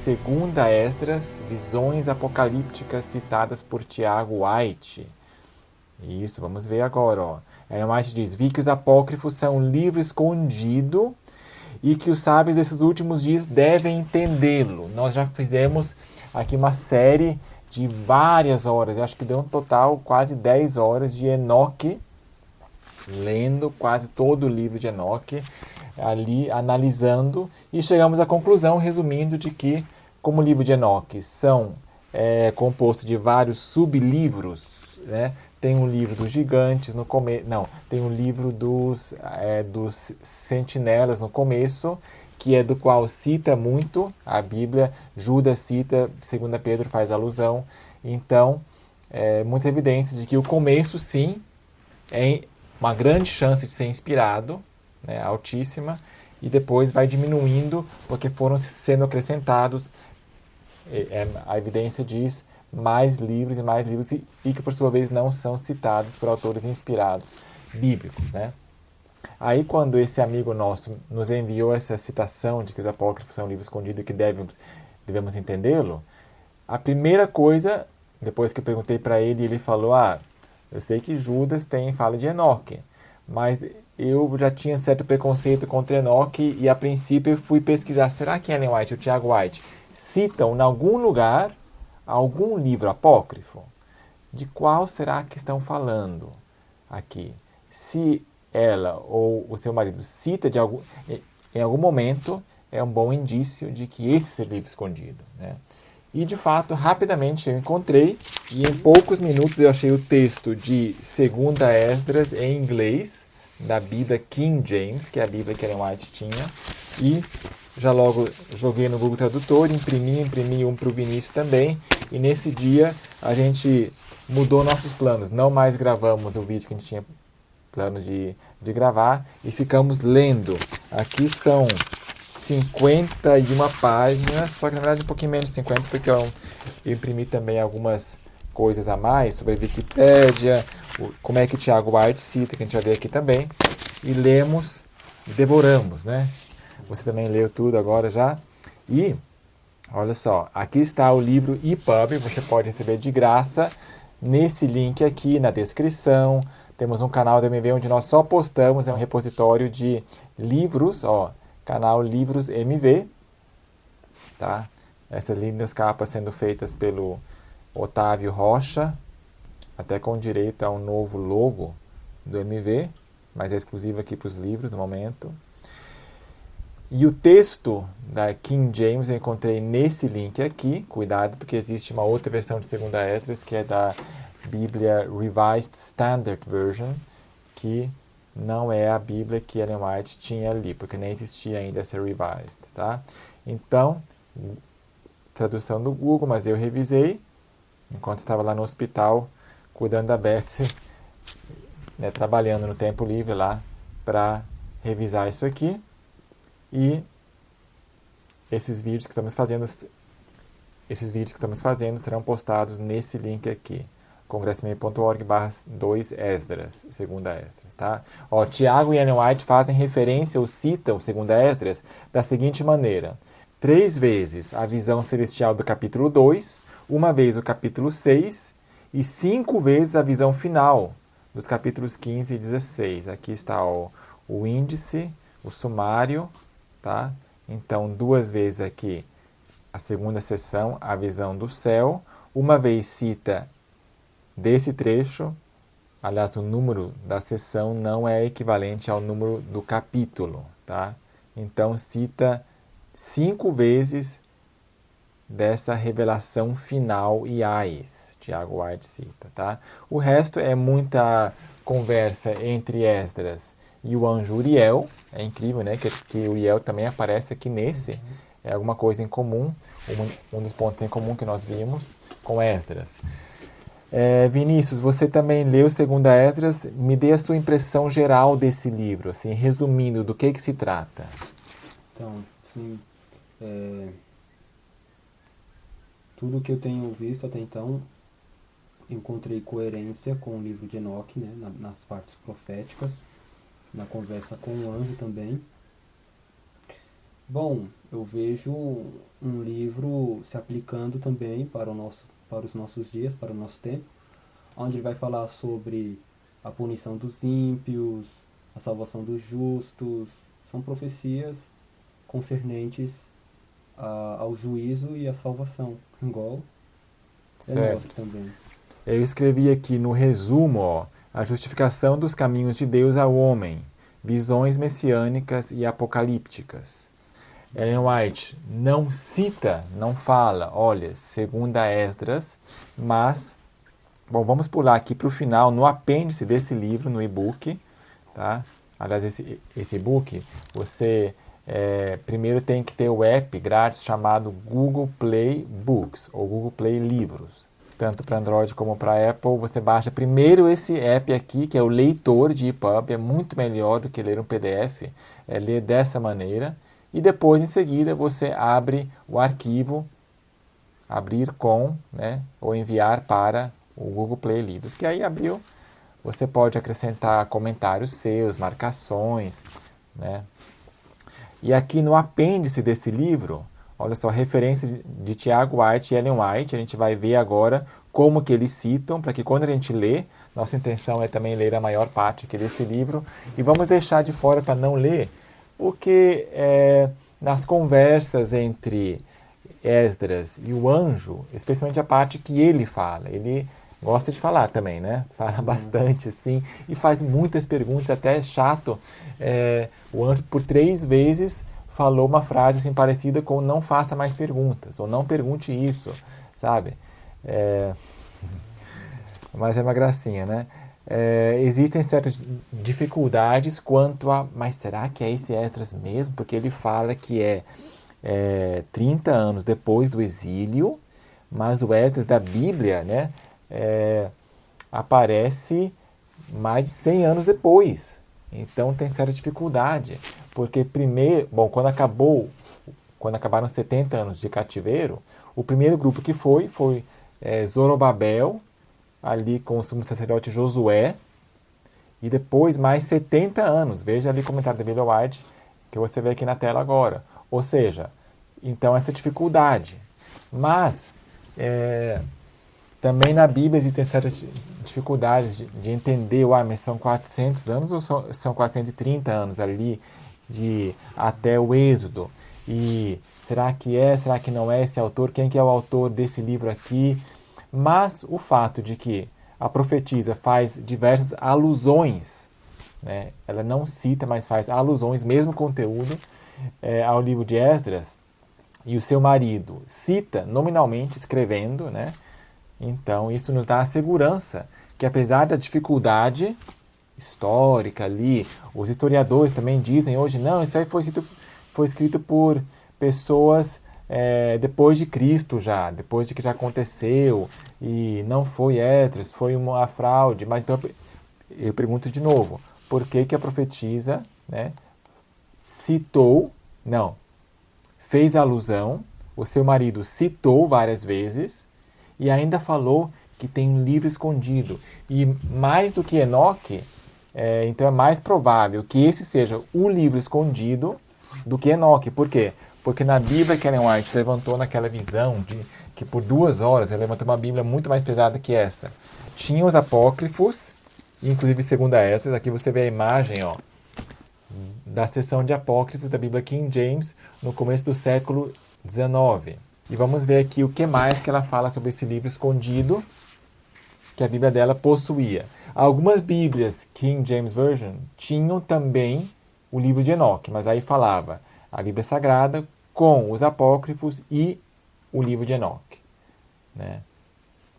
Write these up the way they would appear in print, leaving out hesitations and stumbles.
Segunda Esdras, visões apocalípticas citadas por Tiago White. Isso, vamos ver agora. Ó. Ellen White diz, vi que os apócrifos são um livro escondido e que os sábios desses últimos dias devem entendê-lo. Nós já fizemos aqui uma série de várias horas, eu acho que deu um total quase 10 horas de Enoque, lendo quase todo o livro de Enoque, ali analisando, e chegamos à conclusão, resumindo, de que, como o livro de Enoque composto de vários sublivros, né? Tem um livro dos gigantes no começo, tem um livro dos sentinelas no começo, que é do qual cita muito a Bíblia, Judas cita, 2 Pedro faz alusão. Então, muitas evidências de que o começo, sim, é uma grande chance de ser inspirado, né, altíssima, e depois vai diminuindo, porque foram sendo acrescentados, a evidência diz, mais livros, e que por sua vez não são citados por autores inspirados bíblicos, né? Aí quando esse amigo nosso nos enviou essa citação de que os apócrifos são livros escondidos e que devemos entendê-lo, a primeira coisa, depois que eu perguntei para ele, ele falou, eu sei que Judas fala de Enoque, mas eu já tinha certo preconceito contra Enoque e a princípio eu fui pesquisar, será que Ellen White e o Tiago White citam em algum lugar algum livro apócrifo? De qual será que estão falando aqui? Se ela ou o seu marido cita em algum momento, é um bom indício de que esse é o livro escondido, né? E, de fato, rapidamente eu encontrei, e em poucos minutos eu achei o texto de 2 Esdras em inglês, da Bíblia King James, que é a Bíblia que Ellen White tinha, e já logo joguei no Google Tradutor, imprimi um para o Vinícius também, e nesse dia a gente mudou nossos planos, não mais gravamos o vídeo que a gente tinha plano de gravar, e ficamos lendo. Aqui são 51 páginas, só que na verdade um pouquinho menos de 50, porque eu imprimi também algumas coisas a mais sobre a Wikipédia, como é que Tiago White cita, que a gente vai ver aqui também, e lemos e devoramos, né? Você também leu tudo agora já. E, olha só, aqui está o livro EPUB, você pode receber de graça nesse link aqui na descrição. Temos um canal do MV onde nós só postamos, é um repositório de livros, ó, canal Livros MV, tá? Essas lindas capas sendo feitas pelo Otávio Rocha, até com direito a um novo logo do MV, mas é exclusivo aqui para os livros no momento. E o texto da King James eu encontrei nesse link aqui, cuidado porque existe uma outra versão de 2 Esdras, que é da Bíblia Revised Standard Version, que não é a Bíblia que Ellen White tinha ali, porque nem existia ainda essa Revised, tá? Então, tradução do Google, mas eu revisei, enquanto estava lá no hospital, cuidando da Betsy, né, trabalhando no tempo livre lá, para revisar isso aqui. E esses vídeos que estamos fazendo serão postados nesse link aqui, congressmeio.org/2 Esdras, 2 Esdras, tá? Ó, Tiago e Ellen White fazem referência ou citam 2 Esdras da seguinte maneira: 3 vezes a visão celestial do capítulo 2, uma vez o capítulo 6 e 5 vezes a visão final dos capítulos 15 e 16. Aqui está o índice, o sumário, tá? Então, 2 vezes aqui a segunda sessão, a visão do céu, uma vez cita desse trecho, aliás, o número da sessão não é equivalente ao número do capítulo, tá? Então, cita 5 vezes dessa revelação final Tiago White cita, tá? O resto é muita conversa entre Esdras e o anjo Uriel. É incrível, né? Que Uriel também aparece aqui nesse. É alguma coisa em comum, um dos pontos em comum que nós vimos com Esdras. Vinícius, você também leu 2 Esdras. Me dê a sua impressão geral desse livro, assim, resumindo, do que se trata. Então, sim, tudo que eu tenho visto até então, encontrei coerência com o livro de Enoque, né, nas partes proféticas, na conversa com o anjo também. Bom, eu vejo um livro se aplicando também para os nossos dias, para o nosso tempo, onde ele vai falar sobre a punição dos ímpios, a salvação dos justos. São profecias concernentes ao juízo e à salvação, igual Enoque Certo. também. Eu escrevi aqui no resumo, ó, a justificação dos caminhos de Deus ao homem, visões messiânicas e apocalípticas. Ellen White não cita, não fala, olha, segunda Esdras, mas, bom, vamos pular aqui para o final, no apêndice desse livro, no e-book, tá? Aliás, esse e-book, você primeiro tem que ter o app grátis chamado Google Play Books, ou Google Play Livros. Tanto para Android como para Apple, você baixa primeiro esse app aqui, que é o leitor de EPUB, é muito melhor do que ler um PDF, é ler dessa maneira, e depois, em seguida, você abre o arquivo, abrir com, né, ou enviar para o Google Play Livros, que aí abriu, você pode acrescentar comentários seus, marcações, né? E aqui no apêndice desse livro, olha só, referências de Tiago White e Ellen White, a gente vai ver agora como que eles citam, para que quando a gente lê, nossa intenção é também ler a maior parte aqui desse livro, e vamos deixar de fora para não ler, porque nas conversas entre Esdras e o anjo, especialmente a parte que ele fala, ele gosta de falar também, né? Fala bastante, assim, e faz muitas perguntas, até é chato. O anjo, por 3 vezes, falou uma frase assim, parecida com não faça mais perguntas, ou não pergunte isso, sabe? Mas é uma gracinha, né? Existem certas dificuldades quanto a, mas será que é esse Esdras mesmo? Porque ele fala que é 30 anos depois do exílio, mas o Esdras da Bíblia, né, aparece mais de 100 anos depois. Então tem certa dificuldade, porque primeiro, bom, quando acabaram 70 anos de cativeiro, o primeiro grupo que foi Zorobabel, ali com o sumo sacerdote Josué, e depois mais 70 anos. Veja ali o comentário da Bíblia White, que você vê aqui na tela agora. Ou seja, então essa dificuldade. Mas também na Bíblia existem certas dificuldades de entender, mas são 400 anos ou são 430 anos ali até o Êxodo? E será que não é esse autor? Quem que é o autor desse livro aqui? Mas o fato de que a profetisa faz diversas alusões, né? Ela não cita, mas faz alusões, mesmo conteúdo, ao livro de Esdras, e o seu marido cita nominalmente, escrevendo, né? Então, isso nos dá a segurança que, apesar da dificuldade histórica ali, os historiadores também dizem hoje, não, isso aí foi escrito por pessoas depois de Cristo já, depois de que já aconteceu, e não foi Esdras, foi uma fraude. Mas então, eu pergunto de novo, por que que a profetisa, né, fez alusão, o seu marido citou várias vezes, e ainda falou que tem um livro escondido. E mais do que Enoque, então é mais provável que esse seja o livro escondido do que Enoque. Por quê? Porque na Bíblia que Ellen White levantou naquela visão de que por 2 horas ele levantou uma Bíblia muito mais pesada que essa. Tinha os apócrifos, inclusive segunda Esdras, aqui você vê a imagem, ó, da seção de apócrifos da Bíblia King James no começo do século XIX. E vamos ver aqui o que mais que ela fala sobre esse livro escondido que a Bíblia dela possuía. Algumas Bíblias King James Version tinham também o livro de Enoque, mas aí falava a Bíblia Sagrada com os apócrifos e o livro de Enoque, né?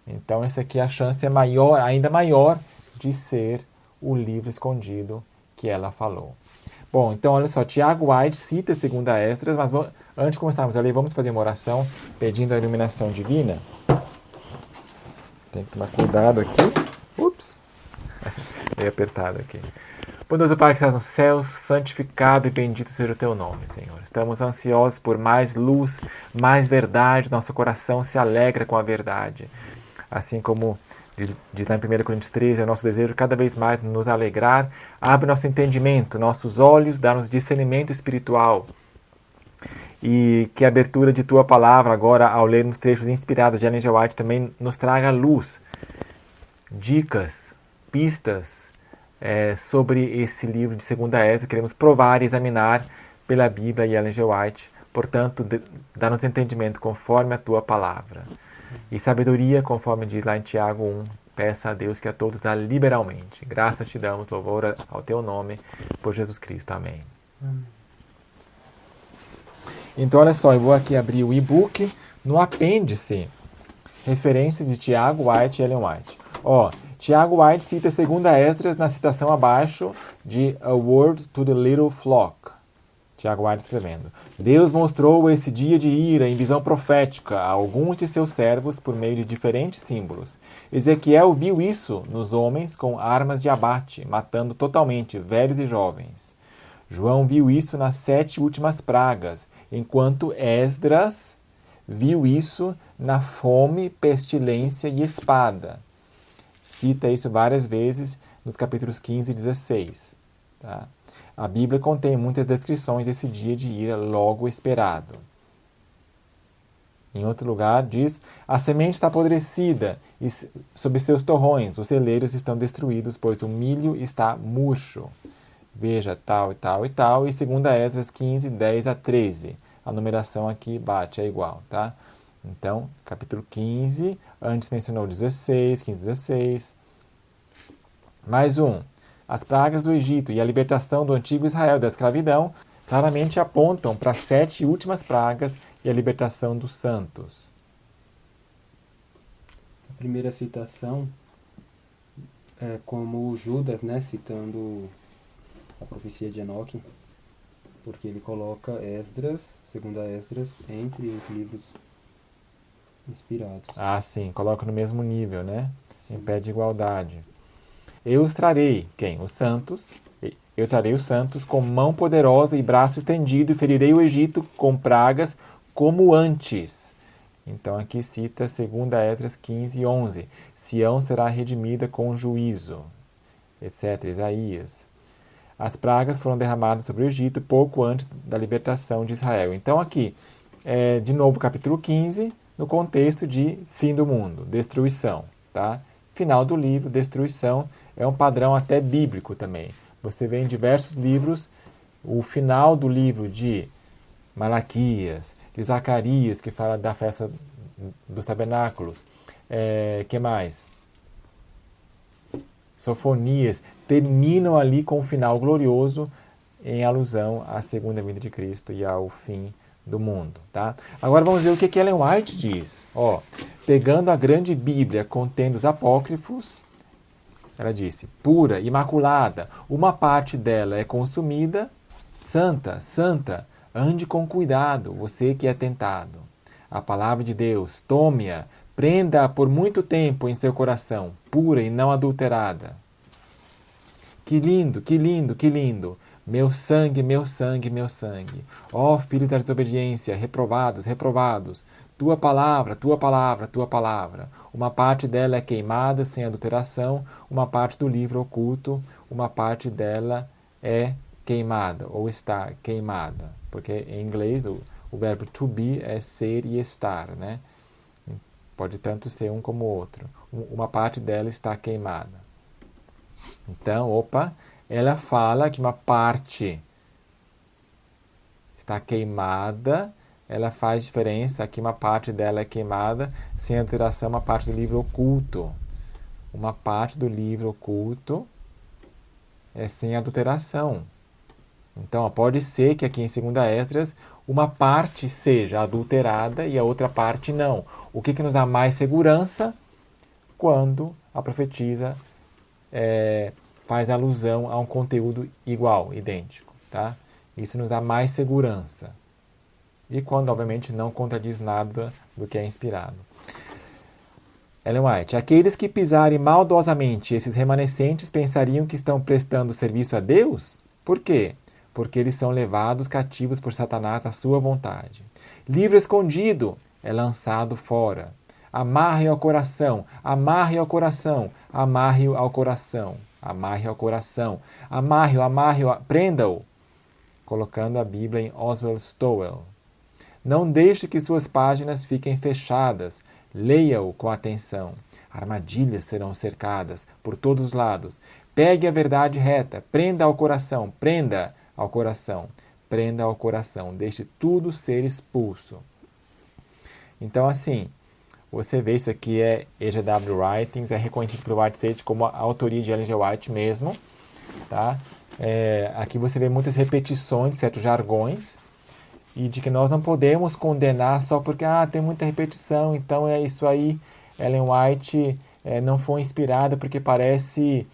Então essa aqui a chance é maior, ainda maior, de ser o livro escondido que ela falou. Bom, então olha só, Tiago White cita segunda Esdras, mas antes de começarmos a ler, vamos fazer uma oração pedindo a iluminação divina. Tem que tomar cuidado aqui. Ups! Meio apertado aqui. Bondoso Pai que estás no céu, santificado e bendito seja o teu nome, Senhor. Estamos ansiosos por mais luz, mais verdade. Nosso coração se alegra com a verdade. Assim como diz lá em 1 Coríntios 13, é o nosso desejo cada vez mais nos alegrar. Abre nosso entendimento, nossos olhos, dá-nos discernimento espiritual, e que a abertura de tua palavra agora, ao lermos trechos inspirados de Ellen G. White, também nos traga luz, dicas, pistas sobre esse livro de 2ª Esdras. Queremos provar e examinar pela Bíblia e Ellen G. White, portanto, dá-nos entendimento conforme a tua palavra. E sabedoria, conforme diz lá em Tiago 1, peça a Deus que a todos dá liberalmente. Graças te damos, louvor ao teu nome, por Jesus Cristo. Amém. Então, olha só, eu vou aqui abrir o e-book. No apêndice, referências de Tiago, White e Ellen White. Tiago White cita 2ª Esdras na citação abaixo de A Word to the Little Flock. Tiago White escrevendo: Deus mostrou esse dia de ira em visão profética a alguns de seus servos por meio de diferentes símbolos. Ezequiel viu isso nos homens com armas de abate, matando totalmente velhos e jovens. João viu isso nas 7 últimas pragas, enquanto Esdras viu isso na fome, pestilência e espada. Cita isso várias vezes nos capítulos 15 e 16. Tá? A Bíblia contém muitas descrições desse dia de ira logo esperado. Em outro lugar diz: a semente está apodrecida e sob seus torrões os celeiros estão destruídos, pois o milho está murcho. Veja tal e tal e tal. E 2ª Esdras 15, 10 a 13. A numeração aqui bate, é igual, tá? Então, capítulo 15, antes mencionou 16, 15, 16. Mais um. As pragas do Egito e a libertação do antigo Israel da escravidão claramente apontam para as 7 últimas pragas e a libertação dos santos. A primeira citação é como Judas, né, citando a profecia de Enoque, porque ele coloca Esdras, 2ª Esdras, entre os livros inspirados. Ah, sim, coloca no mesmo nível, né? Sim. Em pé de igualdade. Eu os trarei, quem? Os santos. Eu trarei os santos com mão poderosa e braço estendido e ferirei o Egito com pragas como antes. Então aqui cita 2ª Esdras 15, 11. Sião será redimida com juízo, etc. Isaías. As pragas foram derramadas sobre o Egito pouco antes da libertação de Israel. Então aqui, de novo, capítulo 15, no contexto de fim do mundo, destruição, tá? Final do livro, destruição, é um padrão até bíblico também. Você vê em diversos livros o final do livro de Malaquias, de Zacarias, que fala da festa dos tabernáculos. Que mais? Sofonias, terminam ali com um final glorioso em alusão à segunda vinda de Cristo e ao fim do mundo, tá? Agora vamos ver o que Ellen White diz. Pegando a grande Bíblia contendo os apócrifos, ela disse: pura, imaculada, uma parte dela é consumida, santa, santa, ande com cuidado, você que é tentado. A palavra de Deus, tome-a, prenda-a por muito tempo em seu coração, pura e não adulterada. Que lindo, que lindo, que lindo! Meu sangue, meu sangue, meu sangue. Ó filhos da desobediência, reprovados, reprovados. Tua palavra, tua palavra, tua palavra. Uma parte dela é queimada sem adulteração, uma parte do livro oculto, uma parte dela é queimada ou está queimada. Porque em inglês o verbo to be é ser e estar, né? Pode tanto ser um como o outro. Uma parte dela está queimada. Então, ela fala que uma parte está queimada, ela faz diferença, aqui uma parte dela é queimada, sem alteração, uma parte do livro oculto. Uma parte do livro oculto é sem adulteração. Então, pode ser que aqui em 2ª Esdras, uma parte seja adulterada e a outra parte não. O que nos dá mais segurança? Quando a profetisa faz alusão a um conteúdo igual, idêntico, tá? Isso nos dá mais segurança. E quando, obviamente, não contradiz nada do que é inspirado. Ellen White: aqueles que pisarem maldosamente esses remanescentes pensariam que estão prestando serviço a Deus? Por quê? Porque eles são levados cativos por Satanás à sua vontade. Livro escondido é lançado fora. Amarre ao coração, amarre ao coração, amarre-o ao coração, amarre ao coração, amarre-o, prenda-o. Colocando a Bíblia em Oswald Stowell. Não deixe que suas páginas fiquem fechadas. Leia-o com atenção. Armadilhas serão cercadas por todos os lados. Pegue a verdade reta. Prenda ao coração. Prenda ao coração. Prenda ao coração. Deixe tudo ser expulso. Então, assim, você vê isso aqui é E.G.W. Writings, é reconhecido pelo White State como a autoria de Ellen G. White mesmo. Tá? Aqui você vê muitas repetições de certos jargões e de que nós não podemos condenar só porque tem muita repetição, então é isso aí. Ellen White não foi inspirada porque parece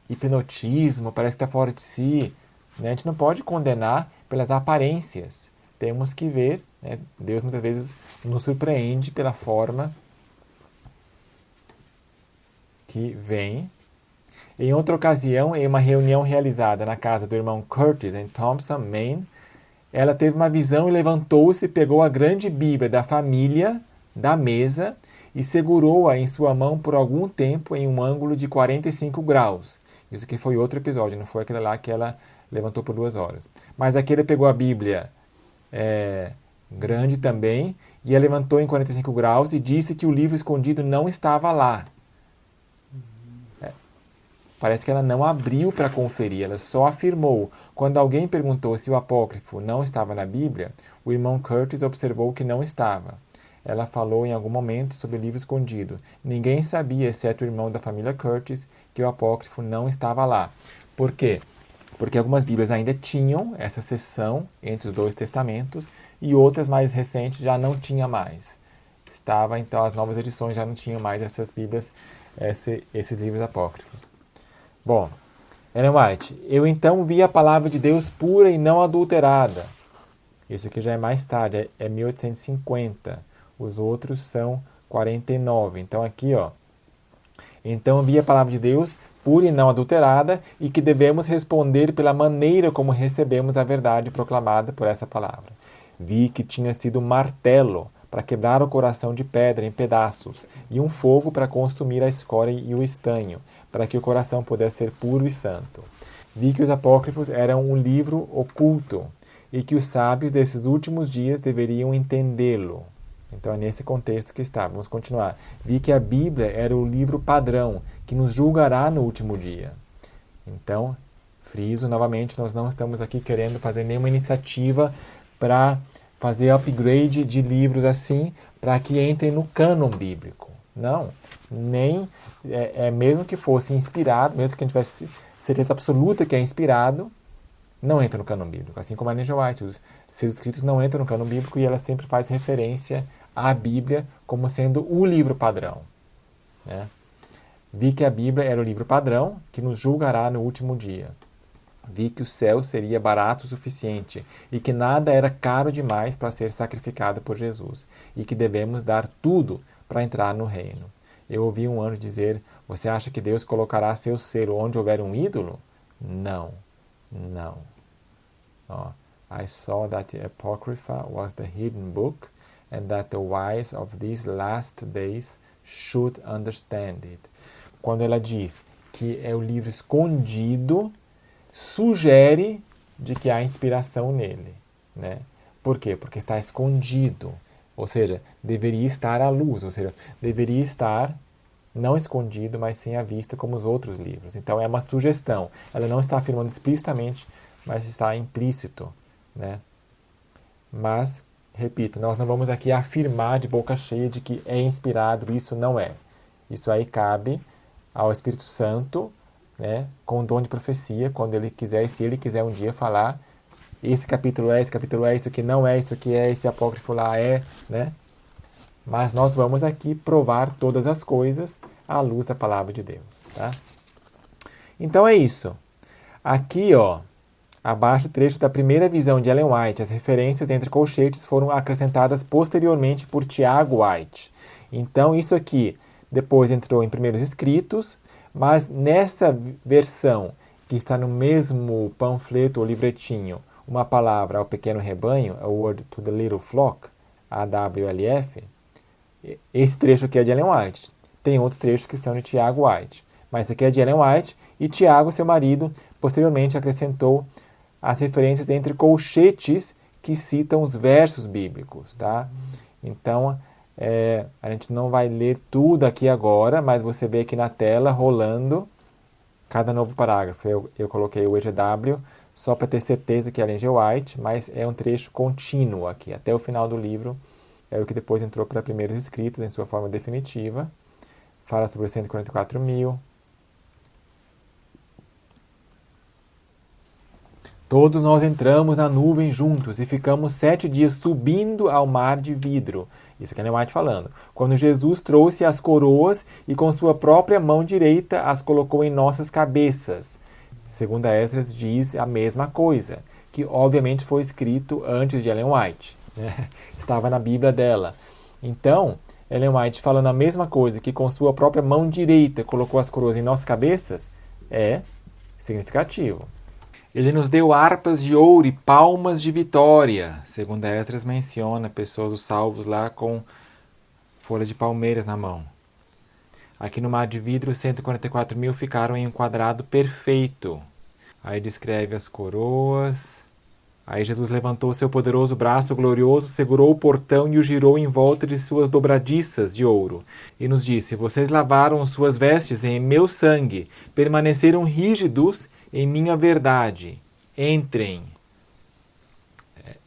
hipnotismo, parece que está fora de si. Né? A gente não pode condenar pelas aparências. Temos que ver, né? Deus muitas vezes nos surpreende pela forma que vem. Em outra ocasião, em uma reunião realizada na casa do irmão Curtis, em Thompson, Maine, ela teve uma visão e levantou-se, pegou a grande Bíblia da família da mesa e segurou-a em sua mão por algum tempo em um ângulo de 45 graus. Isso aqui foi outro episódio, não foi aquele lá que ela levantou por 2 horas. Mas aqui ele pegou a Bíblia grande também e a levantou em 45 graus e disse que o livro escondido não estava lá. Parece que ela não abriu para conferir, ela só afirmou. Quando alguém perguntou se o apócrifo não estava na Bíblia, o irmão Curtis observou que não estava. Ela falou em algum momento sobre o livro escondido. Ninguém sabia, exceto o irmão da família Curtis, que o apócrifo não estava lá. Por quê? Porque algumas Bíblias ainda tinham essa seção entre os 2 testamentos e outras mais recentes já não tinha mais. Então, as novas edições já não tinham mais essas Bíblias, esses livros apócrifos. Bom, Ellen White, eu então vi a palavra de Deus pura e não adulterada. Isso aqui já é mais tarde, é 1850. Os outros são 49. Então aqui, então eu vi a palavra de Deus pura e não adulterada e que devemos responder pela maneira como recebemos a verdade proclamada por essa palavra. Vi que tinha sido um martelo para quebrar o coração de pedra em pedaços, e um fogo para consumir a escória e o estanho, para que o coração pudesse ser puro e santo. Vi que os apócrifos eram um livro oculto, e que os sábios desses últimos dias deveriam entendê-lo. Então é nesse contexto que está. Vamos continuar. Vi que a Bíblia era o livro padrão, que nos julgará no último dia. Então, friso novamente, nós não estamos aqui querendo fazer nenhuma iniciativa para fazer upgrade de livros assim, para que entrem no cânon bíblico. Não, nem mesmo que fosse inspirado, mesmo que a gente tivesse certeza absoluta que é inspirado, não entra no cânon bíblico. Assim como a Ellen G. White, os seus escritos não entram no cânon bíblico e ela sempre faz referência à Bíblia como sendo o livro padrão. Né? Vi que a Bíblia era o livro padrão que nos julgará no último dia. Vi que o céu seria barato o suficiente e que nada era caro demais para ser sacrificado por Jesus e que devemos dar tudo para entrar no reino. Eu ouvi um anjo dizer, você acha que Deus colocará seu selo onde houver um ídolo? Não, não. I saw that the Apocrypha was the hidden book and that the wise of these last days should understand it. Quando ela diz que é o livro escondido, sugere de que há inspiração nele, né? Por quê? Porque está escondido, ou seja, deveria estar à luz, ou seja, deveria estar não escondido, mas sim à vista como os outros livros. Então é uma sugestão, ela não está afirmando explicitamente, mas está implícito, né? Mas, repito, nós não vamos aqui afirmar de boca cheia de que é inspirado, isso não é. Isso aí cabe ao Espírito Santo, né, com o dom de profecia, quando ele quiser, e se ele quiser um dia falar, esse capítulo é, isso aqui não é, isso aqui é, esse apócrifo lá é, né? Mas nós vamos aqui provar todas as coisas à luz da palavra de Deus, tá? Então é isso. Aqui, abaixo o trecho da primeira visão de Ellen White, as referências entre colchetes foram acrescentadas posteriormente por Tiago White. Então isso aqui depois entrou em primeiros escritos, mas nessa versão, que está no mesmo panfleto ou livretinho, uma palavra ao pequeno rebanho, a word to the little flock, AWLF, esse trecho aqui é de Ellen White. Tem outros trechos que são de Tiago White, mas esse aqui é de Ellen White, e Tiago, seu marido, posteriormente acrescentou as referências entre colchetes que citam os versos bíblicos, tá? Então, a gente não vai ler tudo aqui agora, mas você vê aqui na tela rolando cada novo parágrafo. Eu coloquei o EGW só para ter certeza que é Ellen G. White, mas é um trecho contínuo aqui, até o final do livro. É o que depois entrou para primeiros escritos em sua forma definitiva. Fala sobre os 144.000. Todos nós entramos na nuvem juntos e ficamos 7 dias subindo ao mar de vidro. Isso aqui é Ellen White falando. Quando Jesus trouxe as coroas e com sua própria mão direita as colocou em nossas cabeças. Segundo a Esdras diz a mesma coisa, que obviamente foi escrito antes de Ellen White, né? Estava na Bíblia dela. Então, Ellen White falando a mesma coisa, que com sua própria mão direita colocou as coroas em nossas cabeças, é significativo. Ele nos deu harpas de ouro e palmas de vitória. Segundo a Esdras menciona pessoas, os salvos lá com folhas de palmeiras na mão. Aqui no mar de vidro, 144.000 ficaram em um quadrado perfeito. Aí descreve as coroas. Aí Jesus levantou seu poderoso braço glorioso, segurou o portão e o girou em volta de suas dobradiças de ouro. E nos disse, vocês lavaram suas vestes em meu sangue, permaneceram rígidos em minha verdade. Entrem.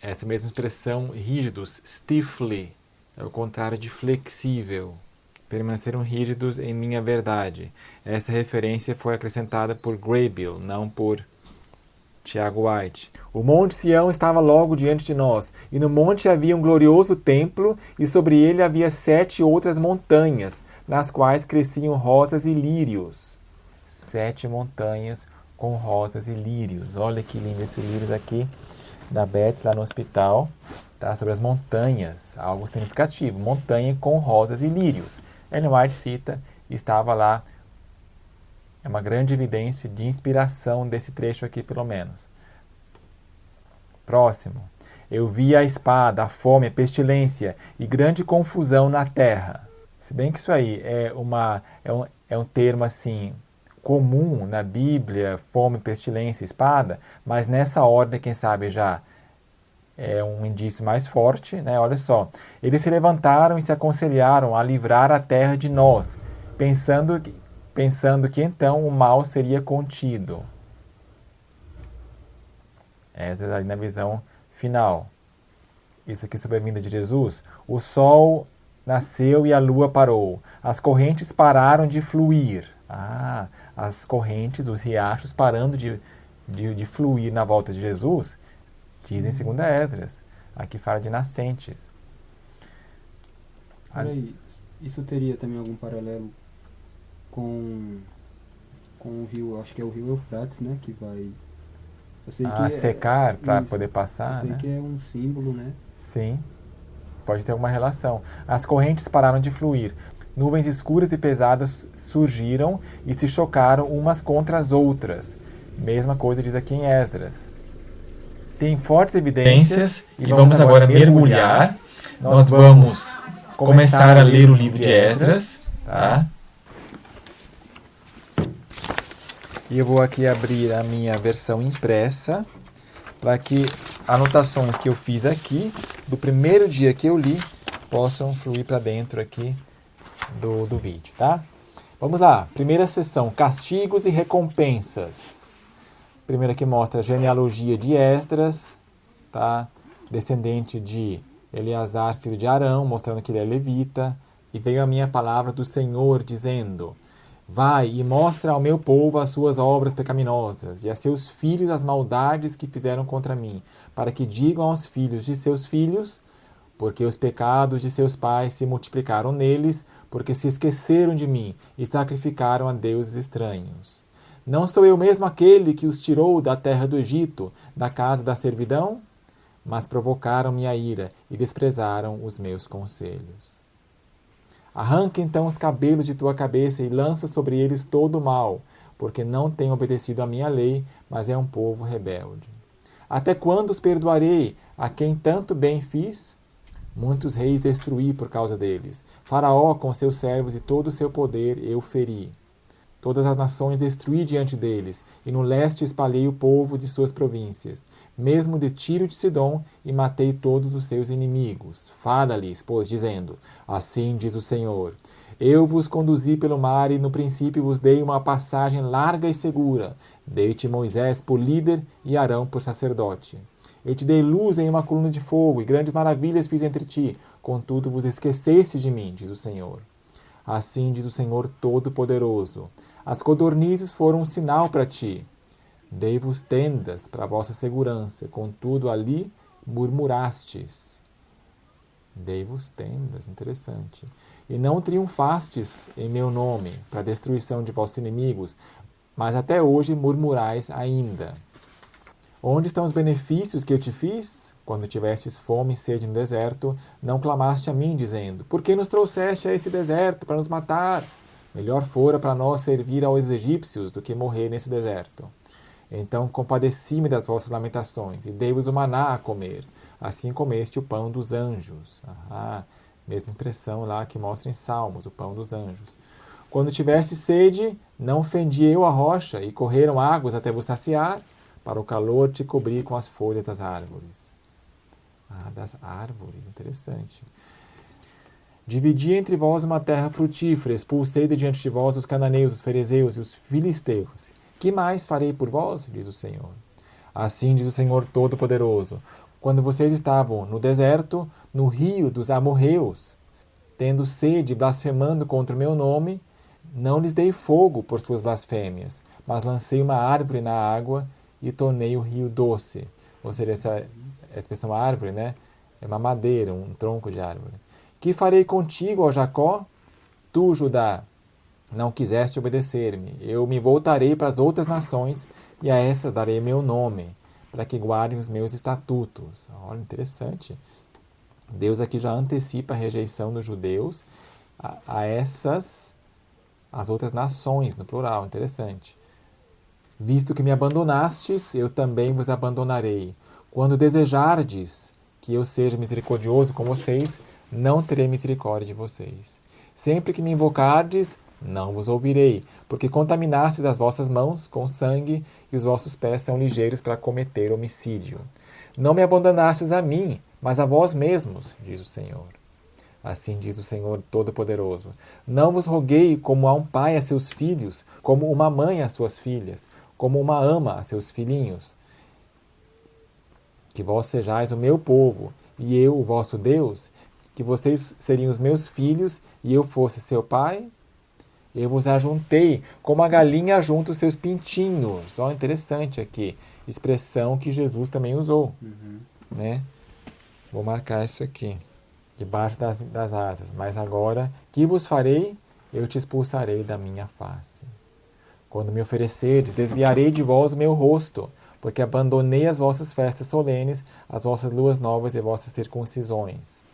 Essa mesma expressão, rígidos, stiffly, é o contrário de flexível. Permaneceram rígidos em minha verdade. Essa referência foi acrescentada por Graybill, não por Tiago White. O Monte Sião estava logo diante de nós, e no monte havia um glorioso templo, e sobre ele havia 7 outras montanhas, nas quais cresciam rosas e lírios. 7 montanhas com rosas e lírios. Olha que lindo esse livro aqui, da Beth, lá no hospital, tá? Sobre as montanhas, algo significativo. Montanha com rosas e lírios. Ellen White cita, estava lá, é uma grande evidência de inspiração desse trecho aqui, pelo menos. Próximo. Eu vi a espada, a fome, a pestilência e grande confusão na terra. Se bem que isso aí é um termo assim comum na Bíblia, fome, pestilência, espada, mas nessa ordem, quem sabe já é um indício mais forte, né? Olha só. Eles se levantaram e se aconselharam a livrar a terra de nós, pensando que então o mal seria contido. Ali na visão final. Isso aqui sobre a vinda de Jesus. O sol nasceu e a lua parou. As correntes pararam de fluir. As correntes, os riachos parando de fluir na volta de Jesus, dizem segundo Esdras. Aqui fala de nascentes. Peraí, isso teria também algum paralelo com o rio, acho que é o rio Eufrates, né, que vai... Eu sei que secar para poder passar, eu sei né? que é um símbolo, né? Sim, pode ter alguma relação. As correntes pararam de fluir. Nuvens escuras e pesadas surgiram e se chocaram umas contra as outras. Mesma coisa diz aqui em Esdras. Tem fortes evidências e vamos agora mergulhar. Nós vamos começar a ler o livro de Esdras, tá? E eu vou aqui abrir a minha versão impressa para que anotações que eu fiz aqui do primeiro dia que eu li possam fluir para dentro aqui do vídeo, tá? Vamos lá, primeira sessão, castigos e recompensas. Primeiro aqui mostra a genealogia de Esdras, tá? Descendente de Eleazar, filho de Arão, mostrando que ele é levita. E veio a minha palavra do Senhor, dizendo, vai e mostra ao meu povo as suas obras pecaminosas, e a seus filhos as maldades que fizeram contra mim, para que digam aos filhos de seus filhos, porque os pecados de seus pais se multiplicaram neles, porque se esqueceram de mim e sacrificaram a deuses estranhos. Não sou eu mesmo aquele que os tirou da terra do Egito, da casa da servidão? Mas provocaram minha ira e desprezaram os meus conselhos. Arranca então os cabelos de tua cabeça e lança sobre eles todo o mal, porque não têm obedecido à minha lei, mas é um povo rebelde. Até quando os perdoarei a quem tanto bem fiz? Muitos reis destruí por causa deles. Faraó com seus servos e todo o seu poder eu feri. Todas as nações destruí diante deles, e no leste espalhei o povo de suas províncias, mesmo de Tiro e de Sidom, e matei todos os seus inimigos. Fala-lhes, pois, dizendo, assim diz o Senhor, eu vos conduzi pelo mar, e no princípio vos dei uma passagem larga e segura. Dei-te Moisés por líder, e Arão por sacerdote. Eu te dei luz em uma coluna de fogo, e grandes maravilhas fiz entre ti, contudo vos esqueceste de mim, diz o Senhor. Assim diz o Senhor Todo-Poderoso. As codornizes foram um sinal para ti. Dei-vos tendas para a vossa segurança, contudo ali murmurastes. Dei-vos tendas, interessante. E não triunfastes em meu nome, para a destruição de vossos inimigos, mas até hoje murmurais ainda. Onde estão os benefícios que eu te fiz? Quando tivestes fome e sede no deserto, não clamaste a mim, dizendo, por que nos trouxeste a esse deserto para nos matar? Melhor fora para nós servir aos egípcios do que morrer nesse deserto. Então compadeci-me das vossas lamentações e dei-vos o maná a comer. Assim comeste o pão dos anjos. Mesma impressão lá que mostra em Salmos, o pão dos anjos. Quando tiveste sede, não fendi eu a rocha e correram águas até vos saciar? Para o calor te cobri com as folhas das árvores. Das árvores, interessante. Dividi entre vós uma terra frutífera, expulsei de diante de vós os cananeus, os ferezeus e os filisteus. Que mais farei por vós? Diz o Senhor. Assim diz o Senhor Todo-Poderoso. Quando vocês estavam no deserto, no rio dos amorreus, tendo sede, blasfemando contra o meu nome, não lhes dei fogo por suas blasfêmias, mas lancei uma árvore na água e tornei o rio doce. Ou seja, essa expressão árvore, né? É uma madeira, um tronco de árvore. Que farei contigo, ó Jacó? Tu, Judá, não quiseste obedecer-me. Eu me voltarei para as outras nações e a essas darei meu nome, para que guardem os meus estatutos. Olha, interessante. Deus aqui já antecipa a rejeição dos judeus a essas, as outras nações, no plural. Interessante. Visto que me abandonastes, eu também vos abandonarei. Quando desejardes que eu seja misericordioso com vocês, não terei misericórdia de vocês. Sempre que me invocardes, não vos ouvirei, porque contaminastes as vossas mãos com sangue e os vossos pés são ligeiros para cometer homicídio. Não me abandonastes a mim, mas a vós mesmos, diz o Senhor. Assim diz o Senhor Todo-Poderoso. Não vos roguei como a um pai a seus filhos, como uma mãe a suas filhas, como uma ama a seus filhinhos. Que vós sejais o meu povo, e eu o vosso Deus, que vocês seriam os meus filhos, e eu fosse seu pai. Eu vos ajuntei, como a galinha ajunta os seus pintinhos. Olha, interessante aqui. Expressão que Jesus também usou. Né? Vou marcar isso aqui. Debaixo das asas. Mas agora, que vos farei? Eu te expulsarei da minha face. Quando me ofereceres, desviarei de vós o meu rosto, porque abandonei as vossas festas solenes, as vossas luas novas e vossas circuncisões.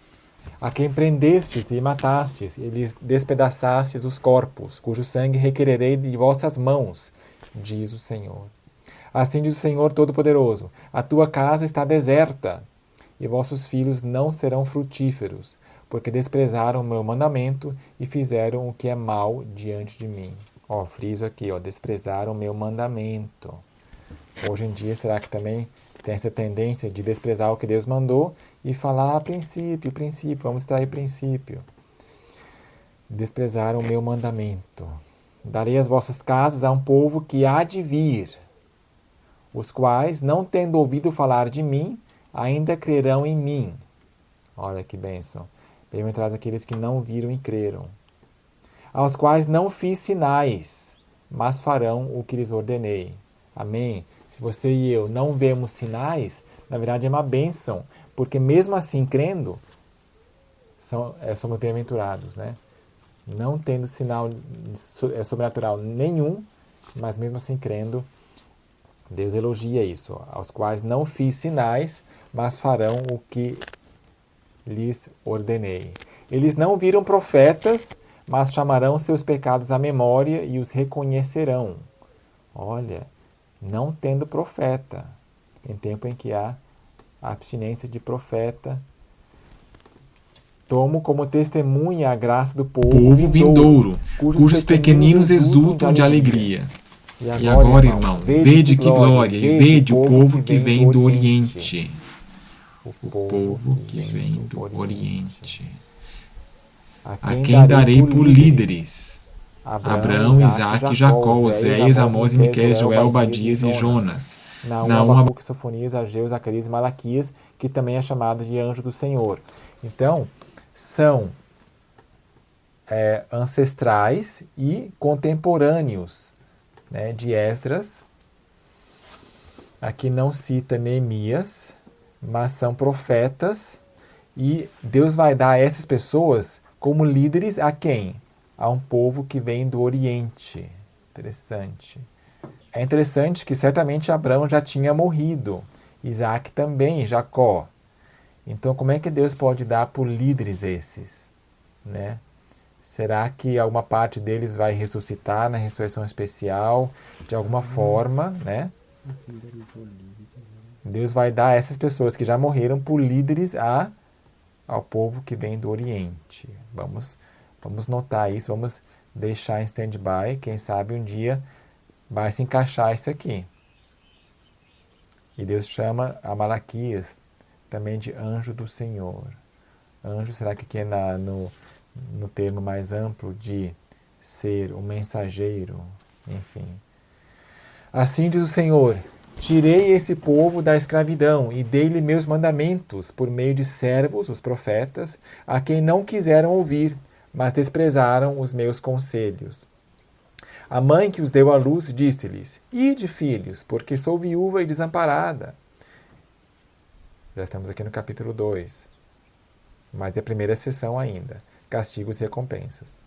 A quem prendestes e matastes, e lhes despedaçastes os corpos, cujo sangue requererei de vossas mãos, diz o Senhor. Assim diz o Senhor Todo-Poderoso, a tua casa está deserta, e vossos filhos não serão frutíferos, porque desprezaram o meu mandamento e fizeram o que é mal diante de mim. Friso aqui, desprezaram o meu mandamento. Hoje em dia, será que também tem essa tendência de desprezar o que Deus mandou e falar princípio, vamos extrair princípio. Desprezaram o meu mandamento. Darei as vossas casas a um povo que há de vir, os quais, não tendo ouvido falar de mim, ainda crerão em mim. Olha que bênção. Bem-aventurados aqueles que não viram e creram. Aos quais não fiz sinais, mas farão o que lhes ordenei. Amém? Se você e eu não vemos sinais, na verdade é uma bênção, porque mesmo assim, crendo, somos bem-aventurados, né? Não tendo sinal sobrenatural nenhum, mas mesmo assim crendo, Deus elogia isso. Aos quais não fiz sinais, mas farão o que lhes ordenei. Eles não viram profetas, mas chamarão seus pecados à memória e os reconhecerão. Olha, não tendo profeta, em tempo em que há abstinência de profeta, Tomo como testemunha a graça do povo vindouro, cujos pequeninos exultam de alegria. E agora, irmão, vede que glória, e vede o povo que vem do Oriente. O povo que vem do Oriente. A quem darei por líderes? Abraão, Isaque, Jacó, Oséias, Amós e Miqueias, Joel, Obadias e Jonas. Naum, Abacuque, Sofonias, Ageu, Zacarias e Malaquias, que também é chamado de anjo do Senhor. Então, são ancestrais e contemporâneos, né, de Esdras. Aqui não cita Neemias, mas são profetas, e Deus vai dar a essas pessoas como líderes a quem? A um povo que vem do Oriente. Interessante. É interessante que certamente Abraão já tinha morrido, Isaac também, Jacó. Então, como é que Deus pode dar por líderes esses, né? Será que alguma parte deles vai ressuscitar na ressurreição especial, de alguma forma, né? Deus vai dar a essas pessoas que já morreram por líderes ao povo que vem do Oriente. Vamos notar isso, vamos deixar em stand-by, quem sabe um dia vai se encaixar isso aqui. E Deus chama a Malaquias também de anjo do Senhor. Anjo, será que aqui é no termo mais amplo de ser um mensageiro? Enfim. Assim diz o Senhor: tirei esse povo da escravidão e dei-lhe meus mandamentos por meio de servos, os profetas, a quem não quiseram ouvir, mas desprezaram os meus conselhos. A mãe que os deu à luz disse-lhes: ide, filhos, porque sou viúva e desamparada. Já estamos aqui no capítulo 2. Mas é a primeira sessão ainda. Castigos e recompensas.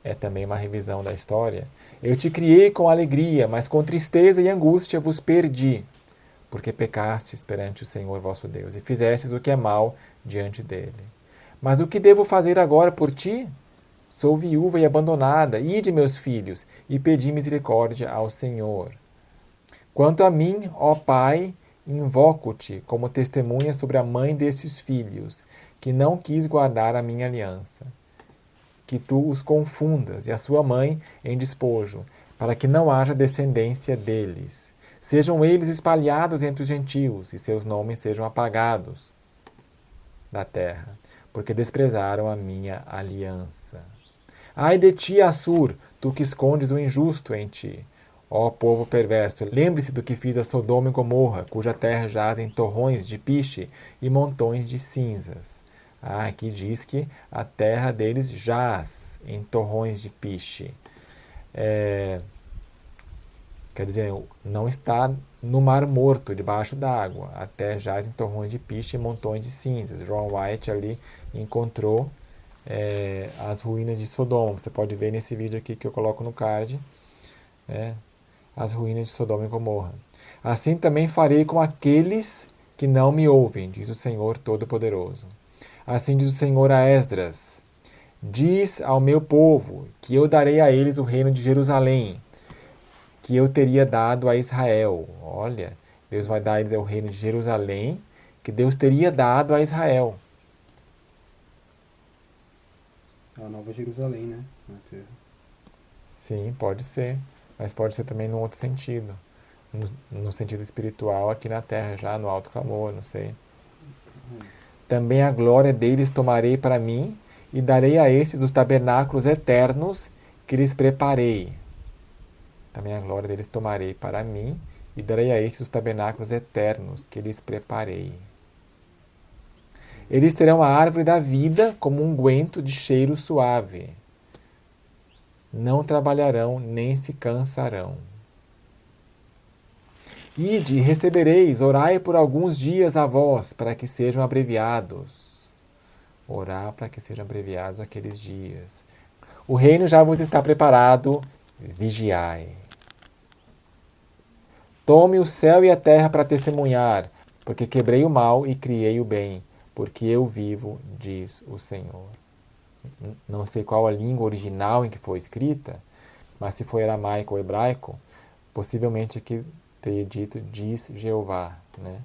É também uma revisão da história. Eu te criei com alegria, mas com tristeza e angústia vos perdi, porque pecastes perante o Senhor vosso Deus, e fizestes o que é mal diante dele. Mas o que devo fazer agora por ti? Sou viúva e abandonada. Ide, meus filhos, e pedi misericórdia ao Senhor. Quanto a mim, ó Pai, invoco-te como testemunha sobre a mãe destes filhos, que não quis guardar a minha aliança. Que tu os confundas, e a sua mãe em despojo, para que não haja descendência deles. Sejam eles espalhados entre os gentios, e seus nomes sejam apagados da terra, porque desprezaram a minha aliança. Ai de ti, Assur, tu que escondes o injusto em ti. Ó povo perverso, lembre-se do que fiz a Sodoma e Gomorra, cuja terra jaz em torrões de piche e montões de cinzas. Aqui diz que a terra deles jaz em torrões de piche. Quer dizer, não está no mar morto, debaixo d'água. A terra jaz em torrões de piche e montões de cinzas. John White ali encontrou as ruínas de Sodoma. Você pode ver nesse vídeo aqui que eu coloco no card, né, as ruínas de Sodoma e Gomorra. Assim também farei com aqueles que não me ouvem, diz o Senhor Todo-Poderoso. Assim diz o Senhor a Esdras: diz ao meu povo que eu darei a eles o reino de Jerusalém, que eu teria dado a Israel. Olha, Deus vai dar a eles o reino de Jerusalém, que Deus teria dado a Israel. A Nova Jerusalém, né? Sim, pode ser. Mas pode ser também num outro sentido. No sentido espiritual, aqui na terra, já no alto clamor, não sei. Também a glória deles tomarei para mim, e darei a estes os tabernáculos eternos que lhes preparei. Também a glória deles tomarei para mim, e darei a estes os tabernáculos eternos que lhes preparei. Eles terão a árvore da vida como um unguento de cheiro suave. Não trabalharão, nem se cansarão. Ide e recebereis, orai por alguns dias a vós, para que sejam abreviados. Orar para que sejam abreviados aqueles dias. O reino já vos está preparado, vigiai. Tome o céu e a terra para testemunhar, porque quebrei o mal e criei o bem, porque eu vivo, diz o Senhor. Não sei qual a língua original em que foi escrita, mas se foi aramaico ou hebraico, possivelmente aqui teria dito, diz Jeová, né?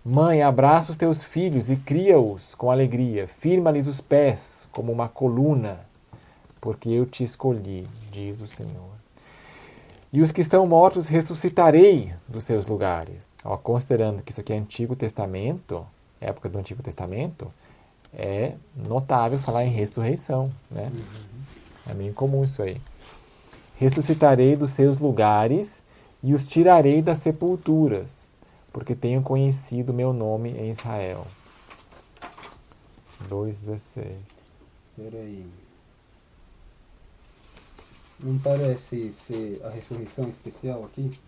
Mãe, abraça os teus filhos e cria-os com alegria. Firma-lhes os pés como uma coluna, porque eu te escolhi, diz o Senhor. E os que estão mortos ressuscitarei dos seus lugares. Ó, considerando que isso aqui é Antigo Testamento, época do Antigo Testamento, é notável falar em ressurreição, né? É meio comum isso aí. Ressuscitarei dos seus lugares e os tirarei das sepulturas, porque tenho conhecido meu nome em Israel. 2,16. Peraí. Não parece ser a ressurreição especial aqui?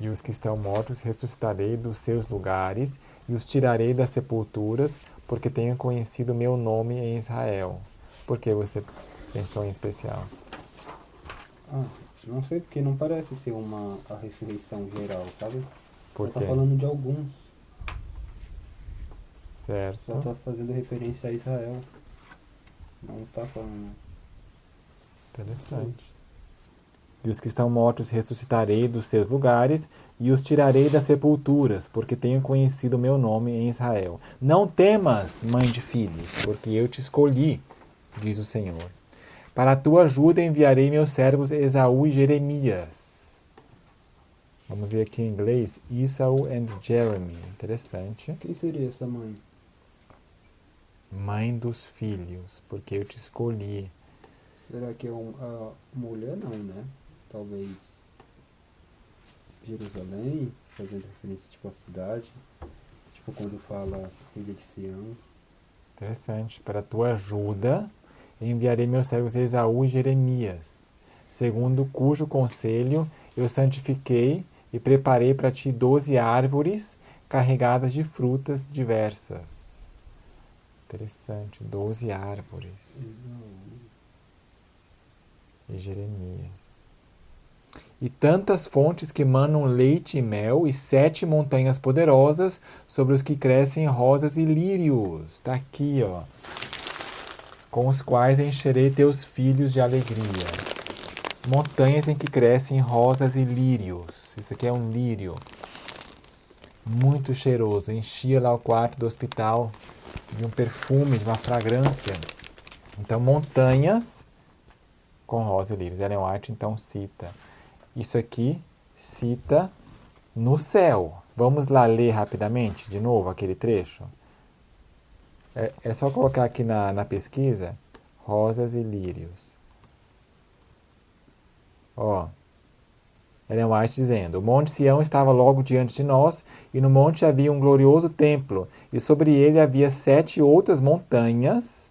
E os que estão mortos ressuscitarei dos seus lugares e os tirarei das sepulturas, porque tenho conhecido meu nome em Israel. Por que você pensou em especial? Não sei, porque não parece ser a ressurreição geral, sabe? Por Só quê? tá falando de alguns. Certo. Só tá fazendo referência a Israel. Não tá falando. Interessante. E os que estão mortos ressuscitarei dos seus lugares e os tirarei das sepulturas, porque tenho conhecido meu nome em Israel. Não temas, mãe de filhos, porque eu te escolhi, diz o Senhor. Para a tua ajuda enviarei meus servos Esaú e Jeremias. Vamos ver aqui em inglês. Esau and Jeremy. Interessante. Quem seria essa mãe? Mãe dos filhos, porque eu te escolhi. Será que é a mulher? Não, né? Talvez Jerusalém, fazendo referência tipo à cidade. Tipo quando fala filha de Sião. Interessante. Para a tua ajuda enviarei meus servos Esaú e Jeremias, segundo cujo conselho eu santifiquei e preparei para ti 12 árvores carregadas de frutas diversas. Interessante, 12 árvores. E Jeremias. E tantas fontes que manam leite e mel, e 7 montanhas poderosas sobre os que crescem rosas e lírios. Está aqui, ó. Com os quais encherei teus filhos de alegria. Montanhas em que crescem rosas e lírios. Isso aqui é um lírio. Muito cheiroso. Enchia lá o quarto do hospital de um perfume, de uma fragrância. Então, montanhas com rosas e lírios. Ellen White, então, cita. Isso aqui cita no céu. Vamos lá ler rapidamente, de novo, aquele trecho. É só colocar aqui na pesquisa, rosas e lírios. Ó, Ellen White dizendo, o Monte Sião estava logo diante de nós, e no monte havia um glorioso templo, e sobre ele havia 7 outras montanhas,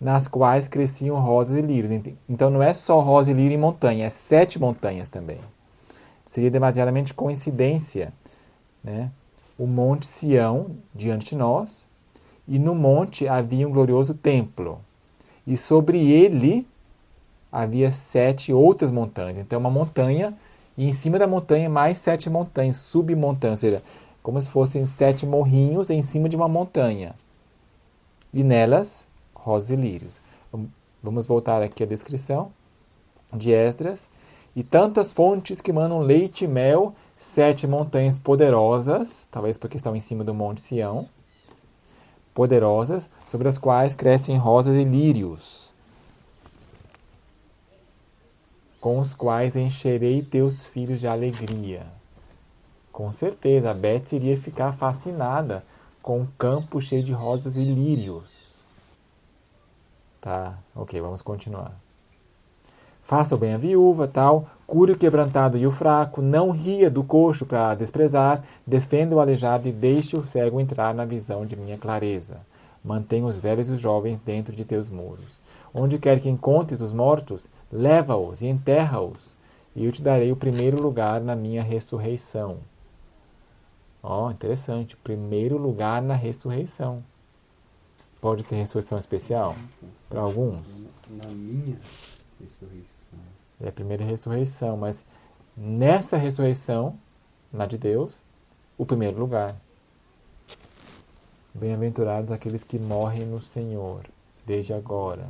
nas quais cresciam rosas e lírios. Então não é só rosa e lírio e montanha, é 7 montanhas também. Seria demasiadamente coincidência, né? O Monte Sião diante de nós, e no monte havia um glorioso templo. E sobre ele havia 7 outras montanhas. Então, uma montanha, e em cima da montanha mais 7 montanhas, submontanhas. Ou seja, como se fossem 7 morrinhos em cima de uma montanha. E nelas, rosas e lírios. Vamos voltar aqui à descrição de Esdras. E tantas fontes que manam leite e mel, 7 montanhas poderosas, talvez porque estão em cima do Monte Sião, poderosas, sobre as quais crescem rosas e lírios, com os quais encherei teus filhos de alegria. Com certeza, a Beth iria ficar fascinada com um campo cheio de rosas e lírios. Tá, ok, vamos continuar. Faça o bem à viúva, tal, cure o quebrantado e o fraco, não ria do coxo para desprezar, defenda o aleijado e deixe o cego entrar na visão de minha clareza. Mantenha os velhos e os jovens dentro de teus muros. Onde quer que encontres os mortos, leva-os e enterra-os, e eu te darei o primeiro lugar na minha ressurreição. Ó, interessante, primeiro lugar na ressurreição. Pode ser ressurreição especial? Para alguns. Na minha ressurreição. É a primeira ressurreição, mas nessa ressurreição, na de Deus, o primeiro lugar. Bem-aventurados aqueles que morrem no Senhor, desde agora.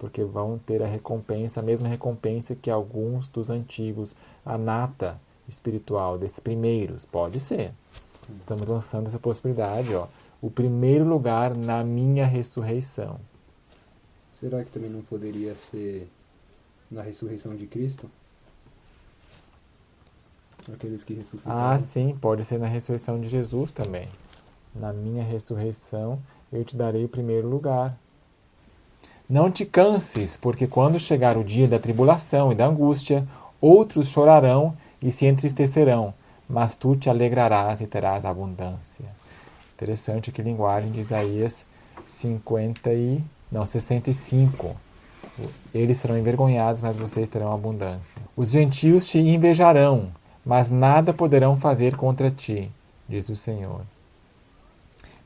porque vão ter a recompensa, a mesma recompensa que alguns dos antigos, a nata espiritual desses primeiros. Pode ser. Estamos lançando essa possibilidade, ó. O primeiro lugar na minha ressurreição. Será que também não poderia ser na ressurreição de Cristo? Aqueles que ressuscitaram. Ah, sim, pode ser na ressurreição de Jesus também. Na minha ressurreição eu te darei o primeiro lugar. Não te canses, porque quando chegar o dia da tribulação e da angústia, outros chorarão e se entristecerão, mas tu te alegrarás e terás abundância. Interessante que linguagem de Isaías 65. Eles serão envergonhados, mas vocês terão abundância. Os gentios te invejarão, mas nada poderão fazer contra ti, diz o Senhor.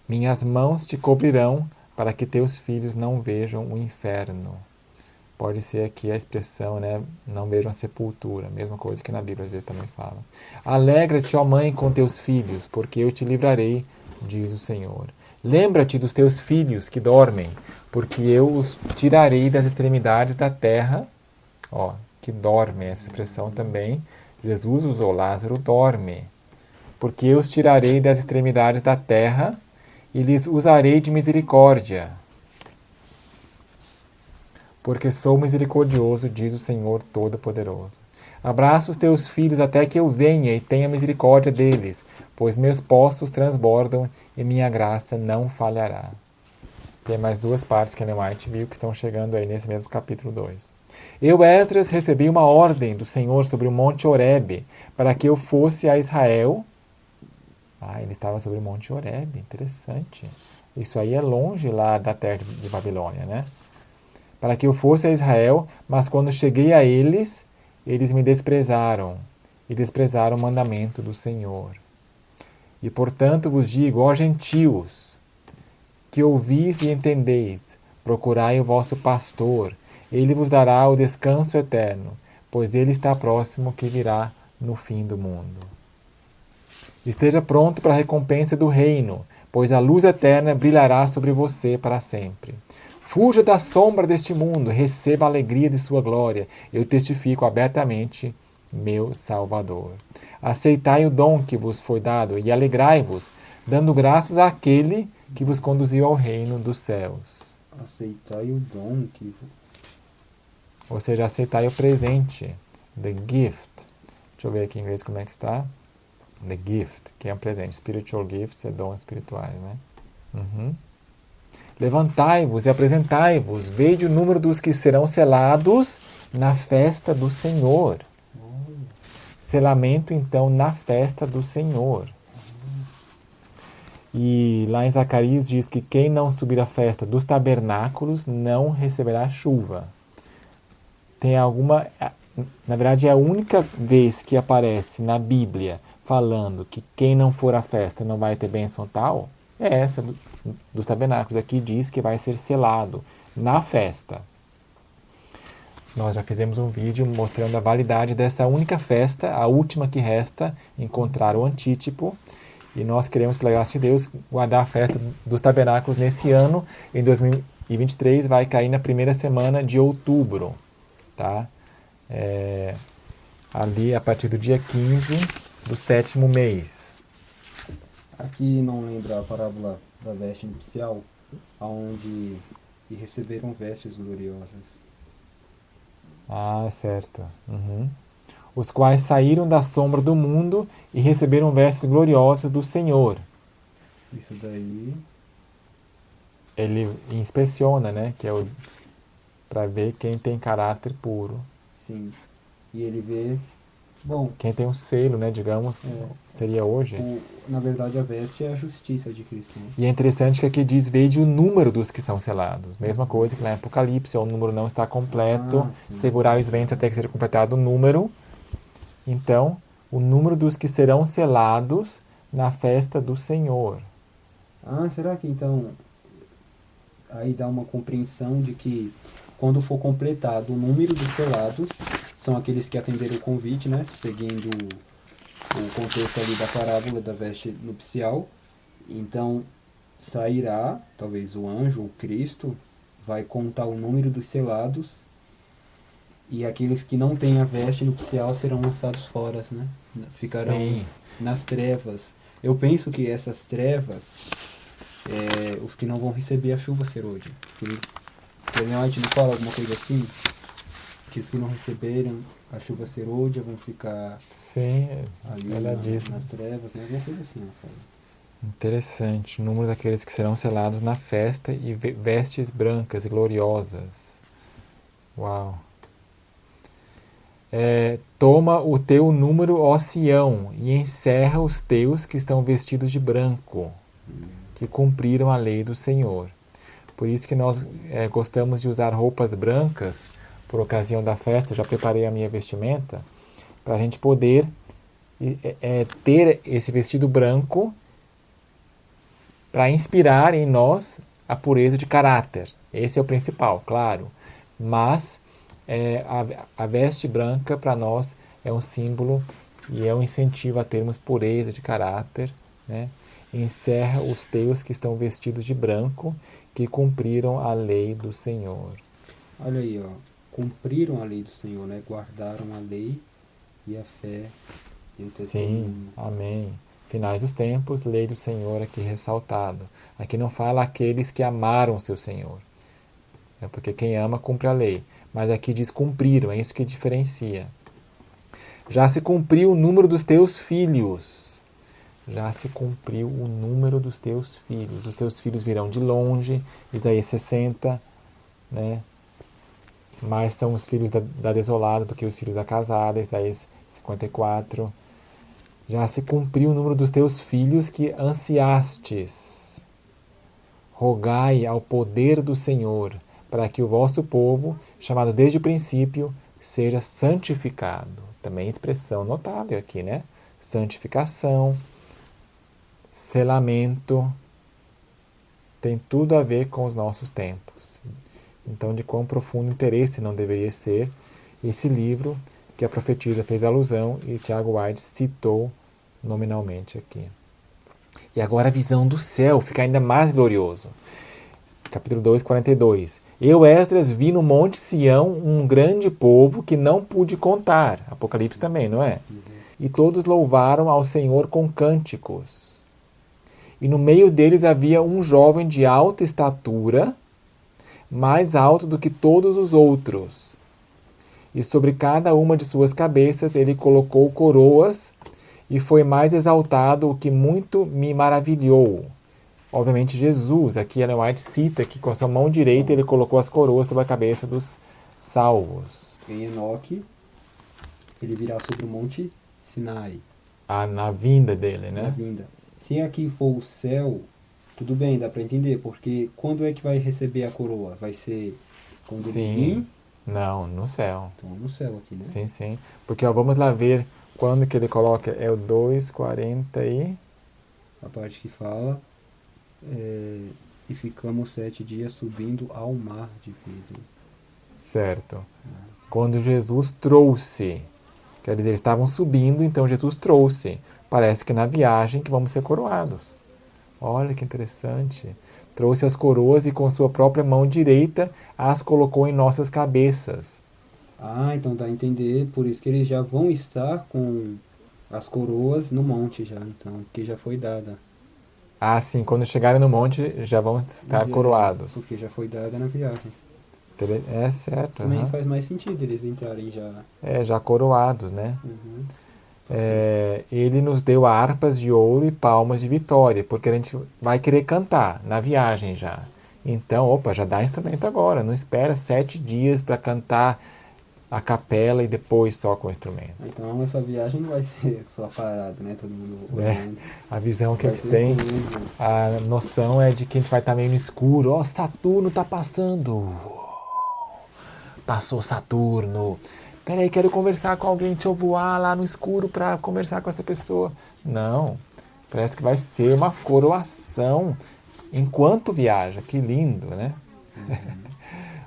Minhas mãos te cobrirão, para que teus filhos não vejam o inferno. Pode ser aqui a expressão, né? Não vejam a sepultura. Mesma coisa que na Bíblia às vezes também fala. Alegra-te, ó mãe, com teus filhos, porque eu te livrarei, diz o Senhor. Lembra-te dos teus filhos que dormem, porque eu os tirarei das extremidades da terra. Ó, que dormem, essa expressão também. Jesus usou, Lázaro dorme. Porque eu os tirarei das extremidades da terra e lhes usarei de misericórdia. Porque sou misericordioso, diz o Senhor Todo-Poderoso. Abraça os teus filhos até que eu venha e tenha misericórdia deles, pois meus poços transbordam e minha graça não falhará. Tem mais duas partes que a Ellen White viu que estão chegando aí nesse mesmo capítulo 2. Eu, Esdras, recebi uma ordem do Senhor sobre o monte Horebe, para que eu fosse a Israel. Ele estava sobre o monte Horebe, interessante. Isso aí é longe lá da terra de Babilônia, né? Para que eu fosse a Israel, mas quando cheguei a eles, eles me desprezaram e desprezaram o mandamento do Senhor. E portanto vos digo, ó gentios, que ouvis e entendeis, procurai o vosso pastor, ele vos dará o descanso eterno, pois ele está próximo que virá no fim do mundo. Esteja pronto para a recompensa do reino, pois a luz eterna brilhará sobre você para sempre. Fuja da sombra deste mundo, receba a alegria de sua glória. Eu testifico abertamente, meu Salvador. Aceitai o dom que vos foi dado e alegrai-vos, dando graças àquele que vos conduziu ao reino dos céus. Aceitai o dom que... Ou seja, aceitai o presente, the gift. Deixa eu ver aqui em inglês como é que está. The gift, que é um presente. Spiritual gifts é dons espirituais, né? Levantai-vos e apresentai-vos, vede o número dos que serão selados na festa do Senhor. Selamento, então, na festa do Senhor. E lá em Zacarias diz que quem não subir à festa dos tabernáculos não receberá chuva. Tem alguma... Na verdade, é a única vez que aparece na Bíblia falando que quem não for à festa não vai ter bênção tal, é essa dos tabernáculos. Aqui diz que vai ser selado na festa. Nós já fizemos um vídeo mostrando a validade dessa única festa, a última que resta, encontrar o antítipo. E nós queremos, pela graça de Deus, guardar a festa dos tabernáculos nesse ano. Em 2023 vai cair na primeira semana de outubro. Tá? Ali a partir do dia 15 do 7º mês. Aqui não lembra a parábola da veste nupcial, onde receberam vestes gloriosas. Ah, certo. Os quais saíram da sombra do mundo e receberam vestes gloriosas do Senhor. Isso daí... Ele inspeciona, né? Que é para ver quem tem caráter puro. Sim. E ele vê... Bom, quem tem um selo, né? Digamos, seria hoje. Na verdade, a veste é a justiça de Cristo. Né? E é interessante que aqui diz, veja o número dos que são selados. Mesma coisa que lá em Apocalipse, o número não está completo. Segurar os ventos até que seja completado o número. Então, o número dos que serão selados na festa do Senhor. Será que então aí dá uma compreensão de que quando for completado o número dos selados, são aqueles que atenderam o convite, né? Seguindo o contexto ali da parábola da veste nupcial. Então, sairá, talvez o anjo, o Cristo, vai contar o número dos selados, e aqueles que não têm a veste nupcial serão lançados fora, né? Ficarão Sim. nas trevas. Eu penso que essas trevas, os que não vão receber a chuva serôdia. Ellen White não fala alguma coisa assim? Que os que não receberem a chuva serôdia vão ficar Sim, ali ela diz. nas trevas, né? Alguma coisa assim, ela fala. Interessante. O número daqueles que serão selados na festa e vestes brancas e gloriosas. Uau. Toma o teu número, ó Sião, e encerra os teus que estão vestidos de branco, que cumpriram a lei do Senhor. Por isso que nós gostamos de usar roupas brancas por ocasião da festa. Eu já preparei a minha vestimenta para a gente poder ter esse vestido branco para inspirar em nós a pureza de caráter. Esse é o principal, claro. Mas a veste branca para nós é um símbolo e é um incentivo a termos pureza de caráter, né? Encerra os teus que estão vestidos de branco, que cumpriram a lei do Senhor. Olha aí, ó. Cumpriram a lei do Senhor, né? Guardaram a lei e a fé. E o Sim, amém. Finais dos tempos, lei do Senhor aqui ressaltado. Aqui não fala aqueles que amaram seu Senhor. É porque quem ama cumpre a lei. Mas aqui diz cumpriram, é isso que diferencia. Já se cumpriu o número dos teus filhos. Já se cumpriu o número dos teus filhos. Os teus filhos virão de longe, Isaías 60, né? Mais são os filhos da desolada do que os filhos da casada, Isaías 54. Já se cumpriu o número dos teus filhos que ansiastes. Rogai ao poder do Senhor, para que o vosso povo, chamado desde o princípio, seja santificado. Também expressão notável aqui, né? Santificação, selamento, tem tudo a ver com os nossos tempos. Então, de quão profundo interesse não deveria ser esse livro que a profetisa fez alusão e Tiago White citou nominalmente aqui. E agora a visão do céu fica ainda mais glorioso. Capítulo 2, 42. Eu, Esdras, vi no monte Sião um grande povo que não pude contar. Apocalipse também, não é? E todos louvaram ao Senhor com cânticos. E no meio deles havia um jovem de alta estatura, mais alto do que todos os outros. E sobre cada uma de suas cabeças ele colocou coroas, e foi mais exaltado, o que muito me maravilhou. Obviamente Jesus, aqui Ellen White cita que com a sua mão direita ele colocou as coroas sobre a cabeça dos salvos. Em Enoque, ele virá sobre o monte Sinai. Na vinda dele, né? Na vinda. Se aqui for o céu, tudo bem, dá para entender, porque quando é que vai receber a coroa? Vai ser quando ele vir? Não, no céu. Então, no céu aqui, né? Sim, sim. Porque vamos lá ver quando que ele coloca. É o 2,40 e... A parte que fala... e ficamos 7 dias subindo ao mar de vidro. Certo. Quando Jesus trouxe, quer dizer, eles estavam subindo, então Jesus trouxe. Parece que na viagem que vamos ser coroados. Olha que interessante. Trouxe as coroas e com sua própria mão direita as colocou em nossas cabeças. Então dá a entender, por isso que eles já vão estar com as coroas no monte já, então, porque já foi dada. Sim, quando chegarem no monte já vão estar coroados. Porque já foi dada na viagem. É certo. Também faz mais sentido eles entrarem já. Já coroados, né? Uhum. Ele nos deu harpas de ouro e palmas de vitória, porque a gente vai querer cantar na viagem já. Então, já dá instrumento agora, não espera 7 dias para cantar a capela e depois só com o instrumento. Então essa viagem não vai ser só parado, né? Todo mundo olhando. A visão que a gente tem, a noção é de que a gente vai estar meio no escuro. Saturno está passando. Passou Saturno. Peraí, quero conversar com alguém, deixa eu voar lá no escuro para conversar com essa pessoa. Não, parece que vai ser uma coroação enquanto viaja. Que lindo, né?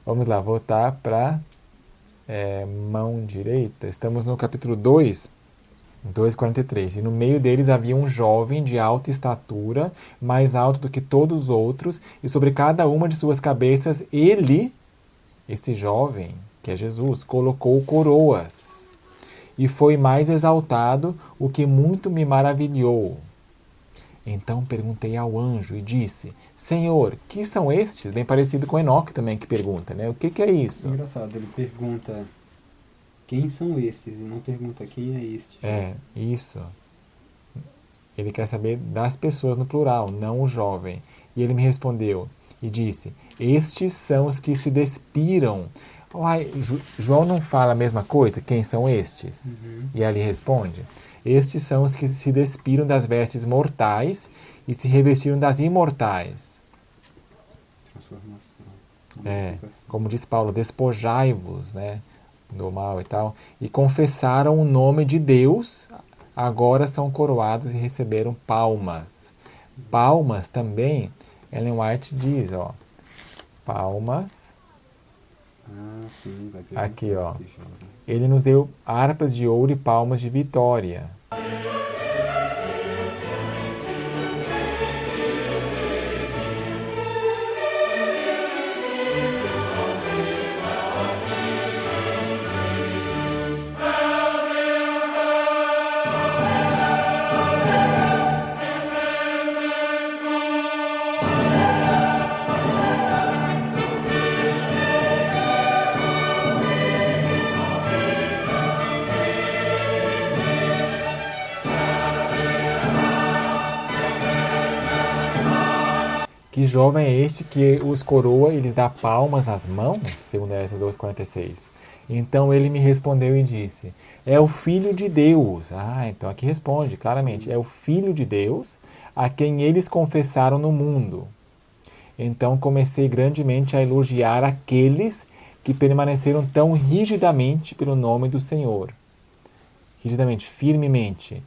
Vamos lá, voltar para mão direita. Estamos no capítulo 2, 2,43. E no meio deles havia um jovem de alta estatura, mais alto do que todos os outros, e sobre cada uma de suas cabeças ele, esse jovem, que é Jesus, colocou coroas. E foi mais exaltado, o que muito me maravilhou. Então perguntei ao anjo e disse: Senhor, que são estes? Bem parecido com Enoque também que pergunta, né? O que é isso? Engraçado, ele pergunta quem são estes e não pergunta quem é este. É, isso. Ele quer saber das pessoas no plural, não o jovem. E ele me respondeu e disse: estes são os que se despiram. Uai, João não fala a mesma coisa? Quem são estes? Uhum. E aí ele responde: estes são os que se despiram das vestes mortais e se revestiram das imortais. Transformação. Como diz Paulo, despojai-vos, né, do mal e tal, e confessaram o nome de Deus, agora são coroados e receberam palmas. Palmas também, Ellen White diz, ó, palmas. Sim, vai ter aqui, ó. Ele nos deu harpas de ouro e palmas de vitória. Que jovem é este que os coroa e lhes dá palmas nas mãos? Segundo Esdras 2,46. Então ele me respondeu e disse: é o Filho de Deus. Então aqui responde claramente: é o Filho de Deus a quem eles confessaram no mundo. Então comecei grandemente a elogiar aqueles que permaneceram tão rigidamente pelo nome do Senhor. Rigidamente, firmemente.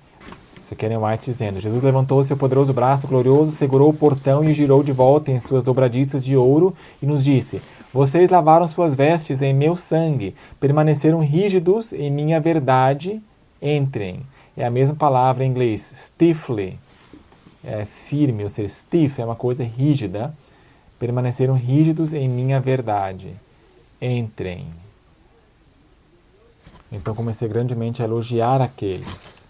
Você quer Ellen White dizendo: Jesus levantou seu poderoso braço glorioso, segurou o portão e o girou de volta em suas dobradiças de ouro e nos disse: vocês lavaram suas vestes em meu sangue, permaneceram rígidos em minha verdade, entrem. É a mesma palavra em inglês, stiffly, é firme, ou seja, stiff é uma coisa rígida. Permaneceram rígidos em minha verdade, entrem. Então comecei grandemente a elogiar aqueles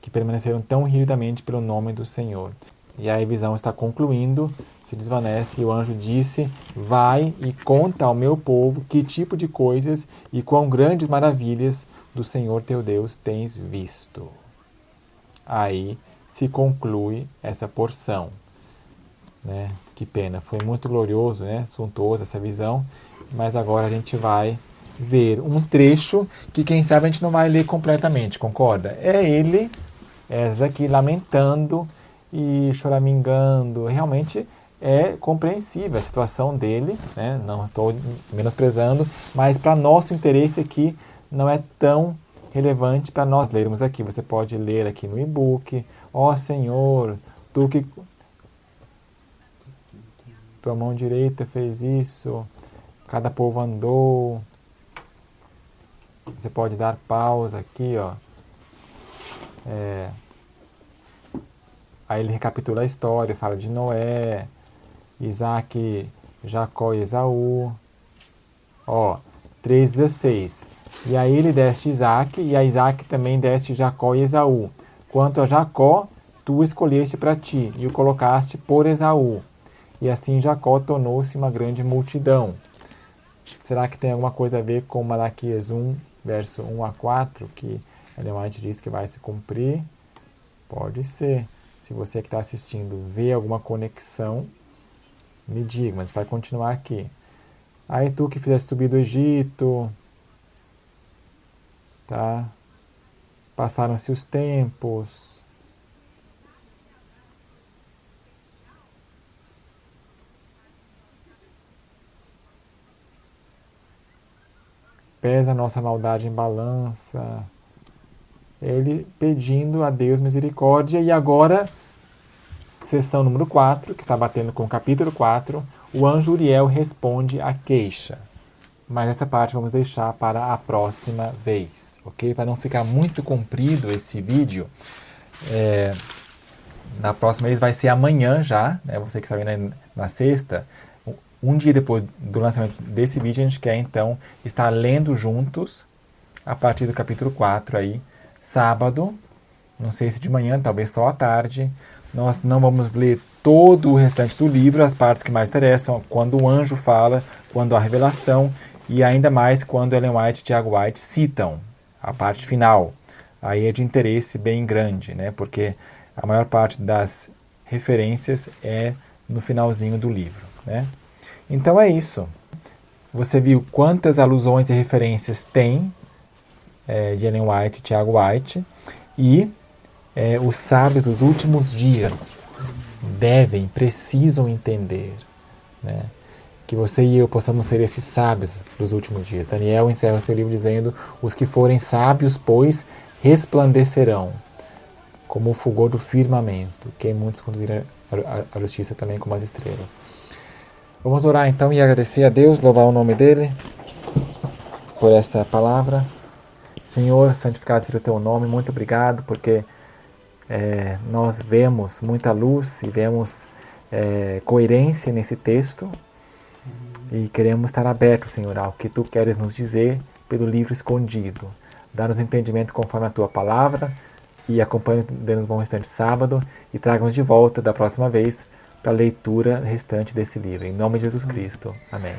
que permaneceram tão rigidamente pelo nome do Senhor. E a visão está concluindo, se desvanece, e o anjo disse: vai e conta ao meu povo que tipo de coisas e quão grandes maravilhas do Senhor teu Deus tens visto. Aí se conclui essa porção. Né? Que pena, foi muito glorioso, né? Suntuoso essa visão, mas agora a gente vai ver um trecho que quem sabe a gente não vai ler completamente, concorda? É ele, Esdras aqui lamentando e choramingando. Realmente é compreensível a situação dele, né? Não estou menosprezando, mas para nosso interesse aqui não é tão relevante para nós lermos aqui. Você pode ler aqui no e-book: ó Senhor, tu que tua mão direita fez isso, cada povo andou. Você pode dar pausa aqui, ó. Aí ele recapitula a história, fala de Noé, Isaac, Jacó e Esaú. Ó, 3,16. E a ele deste Isaac, e a Isaac também deste Jacó e Esaú. Quanto a Jacó, tu o escolheste para ti, e o colocaste por Esaú. E assim Jacó tornou-se uma grande multidão. Será que tem alguma coisa a ver com Malaquias 1, verso 1 a 4, que Ellen White diz que vai se cumprir? Pode ser. Se você que está assistindo vê alguma conexão, me diga, mas vai continuar aqui. Aí tu que fizeste subir do Egito, tá? Passaram-se os tempos. Pesa a nossa maldade em balança. Ele pedindo a Deus misericórdia. E agora, sessão número 4, que está batendo com o capítulo 4, o anjo Uriel responde à queixa. mas essa parte vamos deixar para a próxima vez, ok? Para não ficar muito comprido esse vídeo, na próxima vez vai ser amanhã já, né? Você que está vendo na sexta, um dia depois do lançamento desse vídeo, a gente quer então estar lendo juntos a partir do capítulo 4 aí, sábado, não sei se de manhã, talvez só à tarde. Nós não vamos ler todo o restante do livro, as partes que mais interessam, quando o anjo fala, quando há revelação, e ainda mais quando Ellen White e Tiago White citam a parte final. Aí é de interesse bem grande, né? Porque a maior parte das referências é no finalzinho do livro, né? Então é isso. Você viu quantas alusões e referências tem de Ellen White e Tiago White, e os sábios dos últimos dias precisam entender, né, que você e eu possamos ser esses sábios dos últimos dias. Daniel encerra seu livro dizendo: os que forem sábios, pois, resplandecerão como o fulgor do firmamento, que muitos conduzirão a justiça também como as estrelas. Vamos orar então e agradecer a Deus, louvar o nome dele por essa palavra. Senhor, santificado seja o teu nome, muito obrigado, porque nós vemos muita luz e vemos coerência nesse texto, e queremos estar abertos, Senhor, ao que tu queres nos dizer pelo livro escondido. Dá-nos entendimento conforme a tua palavra, e acompanhe-nos um bom restante sábado, e traga-nos de volta da próxima vez para a leitura restante desse livro. Em nome de Jesus Cristo. Amém.